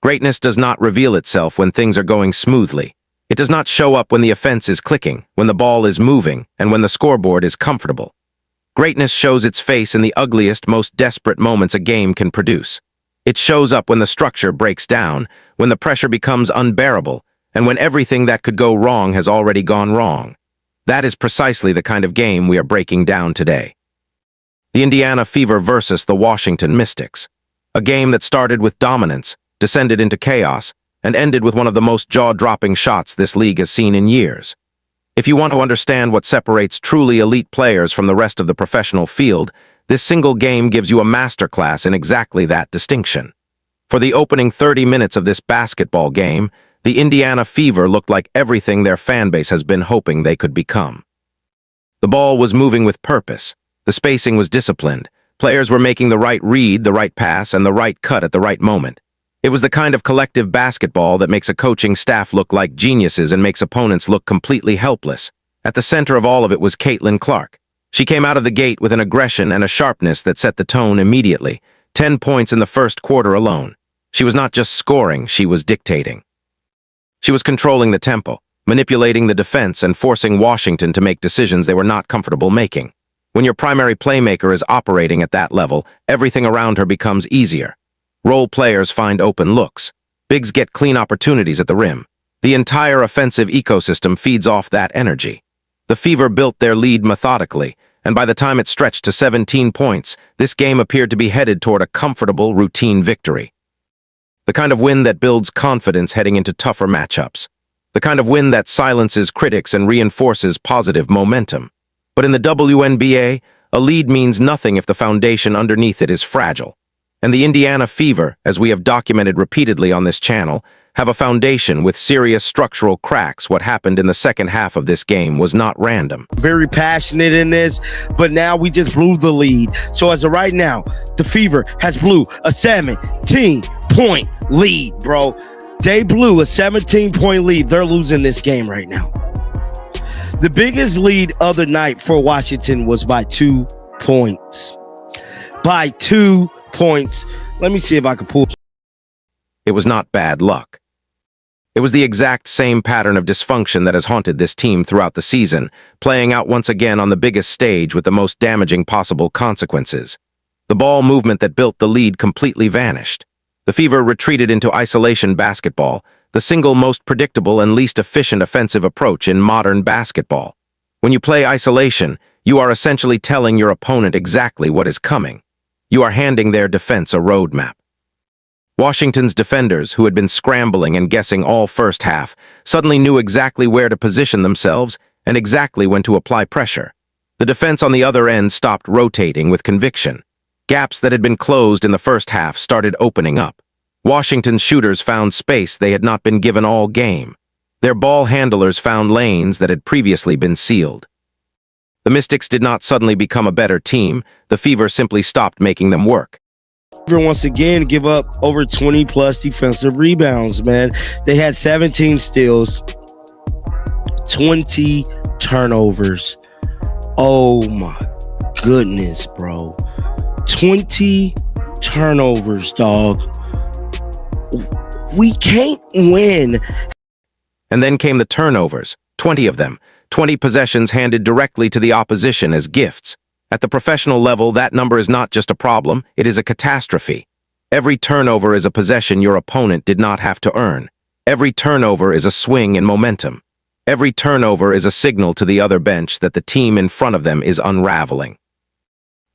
Greatness does not reveal itself when things are going smoothly. It does not show up when the offense is clicking, when the ball is moving, and when the scoreboard is comfortable. Greatness shows its face in the ugliest, most desperate moments a game can produce. It shows up when the structure breaks down, when the pressure becomes unbearable, and when everything that could go wrong has already gone wrong. That is precisely the kind of game we are breaking down today. The Indiana Fever versus the Washington Mystics. A game that started with dominance, descended into chaos, and ended with one of the most jaw-dropping shots this league has seen in years. If you want to understand what separates truly elite players from the rest of the professional field, this single game gives you a masterclass in exactly that distinction. For the opening 30 minutes of this basketball game, the Indiana Fever looked like everything their fanbase has been hoping they could become. The ball was moving with purpose. The spacing was disciplined. Players were making the right read, the right pass, and the right cut at the right moment. It was the kind of collective basketball that makes a coaching staff look like geniuses and makes opponents look completely helpless. At the center of all of it was Caitlin Clark. She came out of the gate with an aggression and a sharpness that set the tone immediately. 10 points in the first quarter alone. She was not just scoring, she was dictating. She was controlling the tempo, manipulating the defense, and forcing Washington to make decisions they were not comfortable making. When your primary playmaker is operating at that level, everything around her becomes easier. Role players find open looks. Bigs get clean opportunities at the rim. The entire offensive ecosystem feeds off that energy. The Fever built their lead methodically, and by the time it stretched to 17 points, this game appeared to be headed toward a comfortable, routine victory. The kind of win that builds confidence heading into tougher matchups. The kind of win that silences critics and reinforces positive momentum. But in the WNBA, a lead means nothing if the foundation underneath it is fragile. And the Indiana Fever, as we have documented repeatedly on this channel, have a foundation with serious structural cracks. What happened in the second half of this game was not random. Very passionate in this, but now we just blew the lead. So as of right now, the Fever has blew a 17-point lead, bro. They blew a 17-point lead. They're losing this game right now. The biggest lead other night for Washington was by 2 points. By 2 points. Let me see if I can pull. It was not bad luck. It was the exact same pattern of dysfunction that has haunted this team throughout the season, playing out once again on the biggest stage with the most damaging possible consequences. The ball movement that built the lead completely vanished. The Fever retreated into isolation basketball, the single most predictable and least efficient offensive approach in modern basketball. When you play isolation, you are essentially telling your opponent exactly what is coming. You are handing their defense a roadmap. Washington's defenders, who had been scrambling and guessing all first half, suddenly knew exactly where to position themselves and exactly when to apply pressure. The defense on the other end stopped rotating with conviction. Gaps that had been closed in the first half started opening up. Washington's shooters found space they had not been given all game. Their ball handlers found lanes that had previously been sealed. The Mystics did not suddenly become a better team. The Fever simply stopped making them work. Once again, give up over 20-plus defensive rebounds, man. They had 17 steals, 20 turnovers. Oh, my goodness, bro. 20 turnovers, dog. We can't win. And then came the turnovers, 20 of them, 20 possessions handed directly to the opposition as gifts. At the professional level, that number is not just a problem, it is a catastrophe. Every turnover is a possession your opponent did not have to earn. Every turnover is a swing in momentum. Every turnover is a signal to the other bench that the team in front of them is unraveling.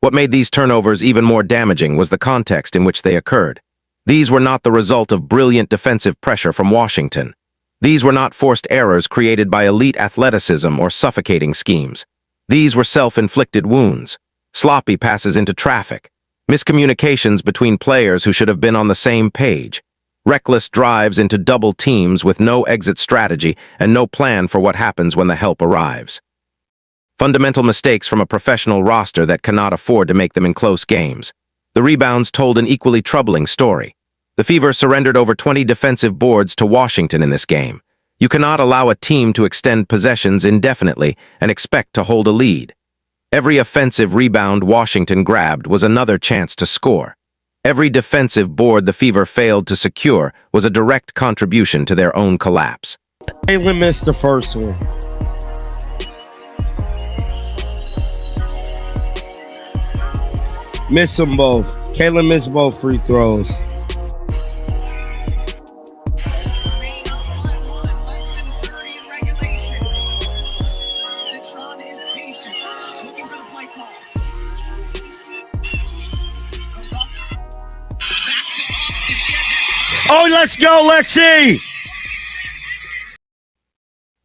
What made these turnovers even more damaging was the context in which they occurred. These were not the result of brilliant defensive pressure from Washington. These were not forced errors created by elite athleticism or suffocating schemes. These were self-inflicted wounds, sloppy passes into traffic, miscommunications between players who should have been on the same page, reckless drives into double teams with no exit strategy and no plan for what happens when the help arrives. Fundamental mistakes from a professional roster that cannot afford to make them in close games. The rebounds told an equally troubling story. The Fever surrendered over 20 defensive boards to Washington in this game. You cannot allow a team to extend possessions indefinitely and expect to hold a lead. Every offensive rebound Washington grabbed was another chance to score. Every defensive board the Fever failed to secure was a direct contribution to their own collapse. Caitlin missed the first one. Missed them both. Caitlin missed both free throws. Oh, let's go, Lexi!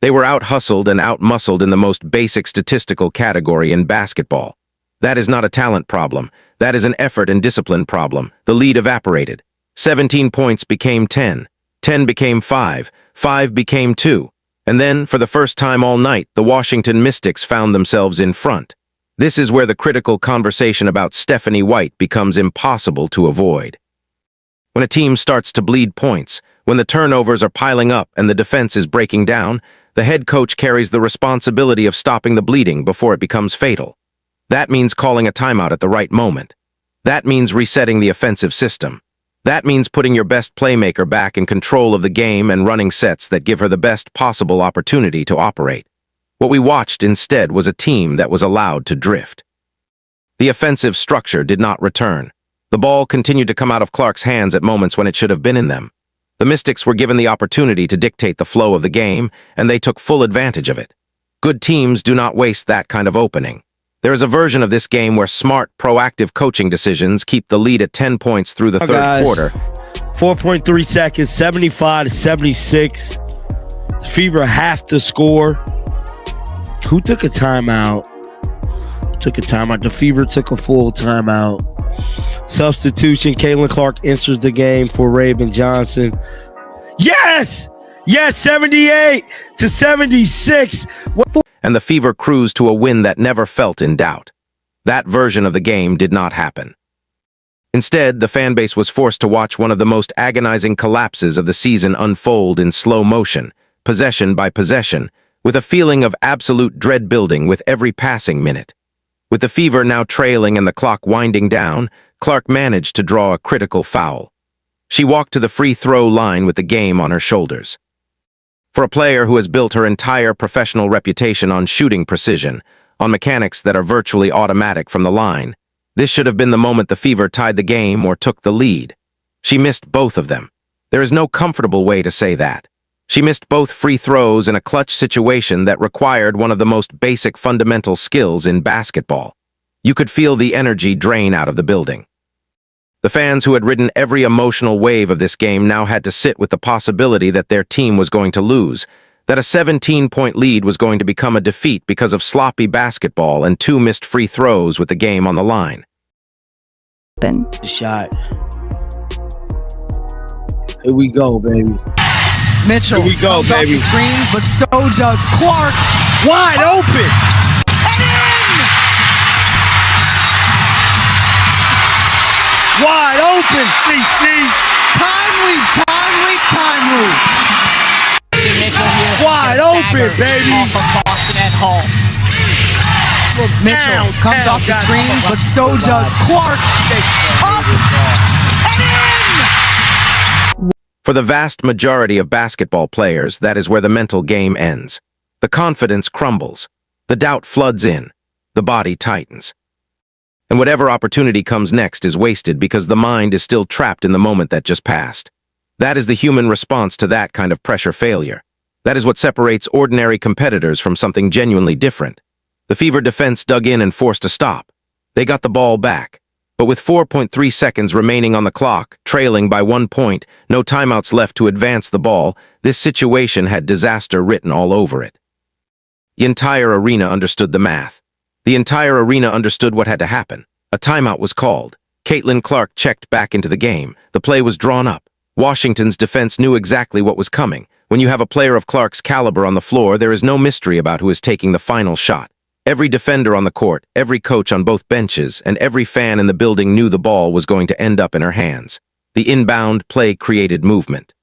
They were out-hustled and out-muscled in the most basic statistical category in basketball. That is not a talent problem. That is an effort and discipline problem. The lead evaporated. 17 points became 10. 10 became 5. 5 became 2. And then, for the first time all night, the Washington Mystics found themselves in front. This is where the critical conversation about Stephanie White becomes impossible to avoid. When a team starts to bleed points, when the turnovers are piling up and the defense is breaking down, the head coach carries the responsibility of stopping the bleeding before it becomes fatal. That means calling a timeout at the right moment. That means resetting the offensive system. That means putting your best playmaker back in control of the game and running sets that give her the best possible opportunity to operate. What we watched instead was a team that was allowed to drift. The offensive structure did not return. The ball continued to come out of Clark's hands at moments when it should have been in them. The Mystics were given the opportunity to dictate the flow of the game, and they took full advantage of it. Good teams do not waste that kind of opening. There is a version of this game where smart, proactive coaching decisions keep the lead at 10 points through the third quarter. 4.3 seconds, 75-76. The Fever have to score. Who took a timeout? The Fever took a full timeout. Substitution, Caitlin Clark enters the game for Raven Johnson. Yes! Yes, 78-76. And the Fever cruised to a win that never felt in doubt. That version of the game did not happen. Instead, the fanbase was forced to watch one of the most agonizing collapses of the season unfold in slow motion, possession by possession, with a feeling of absolute dread building with every passing minute. With the Fever now trailing and the clock winding down, Clark managed to draw a critical foul. She walked to the free throw line with the game on her shoulders. For a player who has built her entire professional reputation on shooting precision, on mechanics that are virtually automatic from the line, this should have been the moment the Fever tied the game or took the lead. She missed both of them. There is no comfortable way to say that. She missed both free throws in a clutch situation that required one of the most basic fundamental skills in basketball. You could feel the energy drain out of the building. The fans who had ridden every emotional wave of this game now had to sit with the possibility that their team was going to lose, that a 17-point lead was going to become a defeat because of sloppy basketball and 2 missed free throws with the game on the line. Shot. Here we go, baby. Mitchell Here we go, comes baby. off the screens, but so does Clark. Wide open. And in! Wide open, CC. Timely. Mitchell here. Wide open, baby. Off of Boston at home. Mitchell comes off the screens, but so does Clark. Up and in! For the vast majority of basketball players, that is where the mental game ends. The confidence crumbles. The doubt floods in. The body tightens. And whatever opportunity comes next is wasted because the mind is still trapped in the moment that just passed. That is the human response to that kind of pressure failure. That is what separates ordinary competitors from something genuinely different. The Fever defense dug in and forced a stop. They got the ball back. But with 4.3 seconds remaining on the clock, trailing by 1 point, no timeouts left to advance the ball, this situation had disaster written all over it. The entire arena understood the math. The entire arena understood what had to happen. A timeout was called. Caitlin Clark checked back into the game. The play was drawn up. Washington's defense knew exactly what was coming. When you have a player of Clark's caliber on the floor, there is no mystery about who is taking the final shot. Every defender on the court, every coach on both benches, and every fan in the building knew the ball was going to end up in her hands. The inbound play created movement.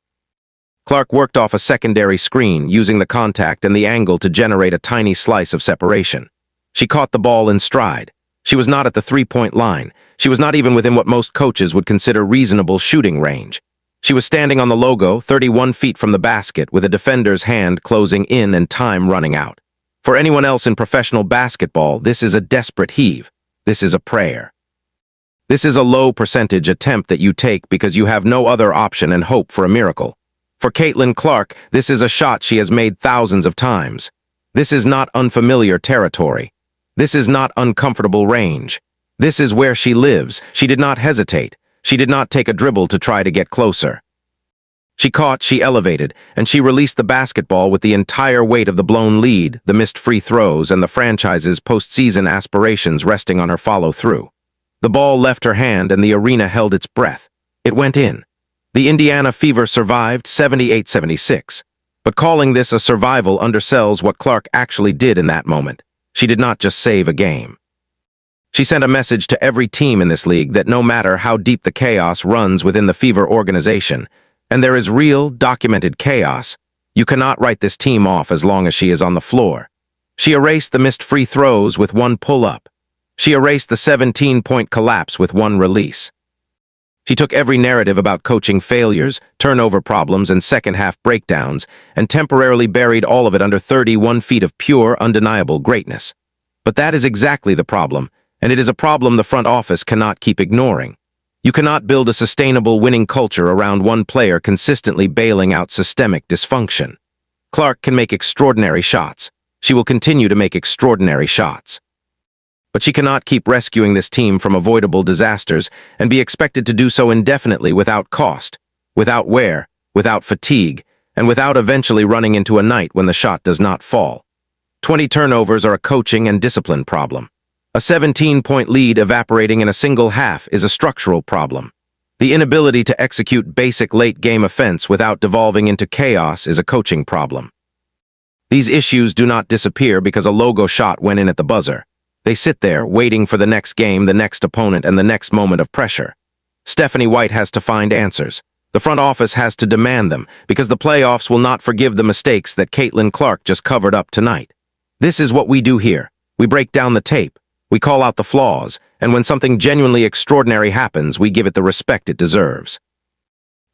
Clark worked off a secondary screen, using the contact and the angle to generate a tiny slice of separation. She caught the ball in stride. She was not at the three-point line. She was not even within what most coaches would consider reasonable shooting range. She was standing on the logo, 31 feet from the basket, with a defender's hand closing in and time running out. For anyone else in professional basketball, this is a desperate heave. This is a prayer. This is a low percentage attempt that you take because you have no other option and hope for a miracle. For Caitlin Clark, this is a shot she has made thousands of times. This is not unfamiliar territory. This is not uncomfortable range. This is where she lives. She did not hesitate. She did not take a dribble to try to get closer. She caught, she elevated, and she released the basketball with the entire weight of the blown lead, the missed free throws, and the franchise's postseason aspirations resting on her follow-through. The ball left her hand and the arena held its breath. It went in. The Indiana Fever survived 78-76. But calling this a survival undersells what Clark actually did in that moment. She did not just save a game. She sent a message to every team in this league that no matter how deep the chaos runs within the Fever organization, and there is real, documented chaos, you cannot write this team off as long as she is on the floor. She erased the missed free throws with one pull-up. She erased the 17-point collapse with one release. She took every narrative about coaching failures, turnover problems, and second-half breakdowns, and temporarily buried all of it under 31 feet of pure, undeniable greatness. But that is exactly the problem, and it is a problem the front office cannot keep ignoring. You cannot build a sustainable winning culture around one player consistently bailing out systemic dysfunction. Clark can make extraordinary shots. She will continue to make extraordinary shots. But she cannot keep rescuing this team from avoidable disasters and be expected to do so indefinitely without cost, without wear, without fatigue, and without eventually running into a night when the shot does not fall. 20 turnovers are a coaching and discipline problem. A 17-point lead evaporating in a single half is a structural problem. The inability to execute basic late-game offense without devolving into chaos is a coaching problem. These issues do not disappear because a logo shot went in at the buzzer. They sit there, waiting for the next game, the next opponent, and the next moment of pressure. Stephanie White has to find answers. The front office has to demand them, because the playoffs will not forgive the mistakes that Caitlin Clark just covered up tonight. This is what we do here. We break down the tape. We call out the flaws, and when something genuinely extraordinary happens, we give it the respect it deserves.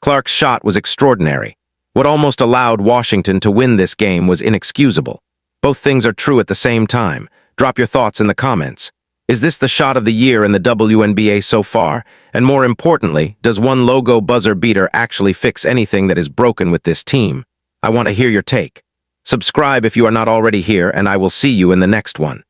Clark's shot was extraordinary. What almost allowed Washington to win this game was inexcusable. Both things are true at the same time. Drop your thoughts in the comments. Is this the shot of the year in the WNBA so far? And more importantly, does one logo buzzer beater actually fix anything that is broken with this team? I want to hear your take. Subscribe if you are not already here, and I will see you in the next one.